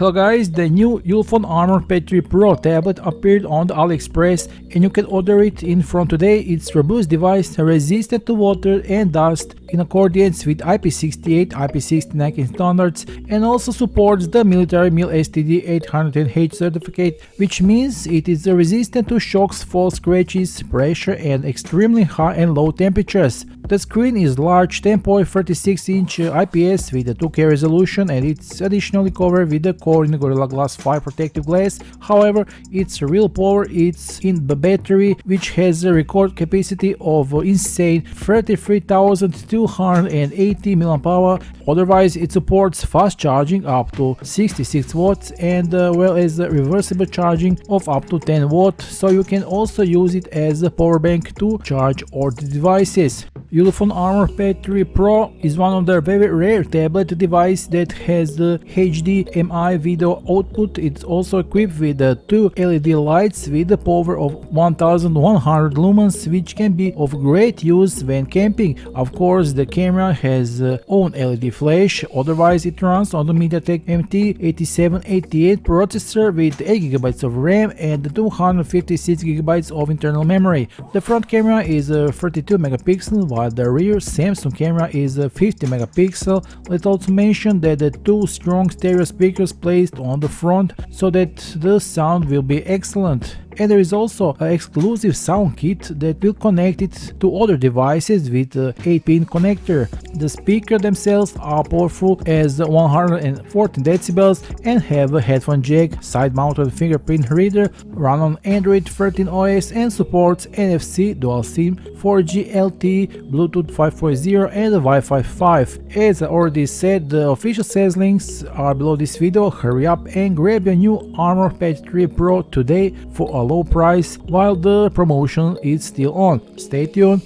Hello guys, the new Ulefone Armor Pad 3 Pro tablet appeared on the AliExpress and you can order it in from today. It's a robust device, resistant to water and dust in accordance with IP68, IP69 standards, and also supports the military MIL STD 810H certificate, which means it is resistant to shocks, fall, scratches, pressure and extremely high and low temperatures. The screen is large 10.36-inch IPS with a 2K resolution and it's additionally covered with the Corning Gorilla Glass 5 protective glass. However, its real power is in the battery, which has a record capacity of insane 33,280 mAh. Otherwise, it supports fast charging up to 66 watts and well as reversible charging of up to 10 watts, so you can also use it as a power bank to charge all the devices. Ulefone Armor Pad 3 Pro is one of the very rare tablet devices that has the HDMI video output. It's also equipped with two LED lights with the power of 1100 lumens, which can be of great use when camping. Of course, the camera has own LED flash, otherwise it runs on the MediaTek MT8788 processor with 8GB of RAM and 256GB of internal memory. The front camera is 32 megapixels, while the rear Samsung camera is 50 megapixel. Let's also mention that the two strong stereo speakers placed on the front so that the sound will be excellent. And there is also an exclusive sound kit that will connect it to other devices with an 8-pin connector. The speakers themselves are powerful as 114 decibels and have a headphone jack, side-mounted fingerprint reader, run on Android 13 OS and supports NFC, dual SIM, 4G LTE, Bluetooth 5.0 and Wi-Fi 5. As I already said, the official sales links are below this video. Hurry up and grab your new Armor Pad 3 Pro today for a low price while the promotion is still on. Stay tuned.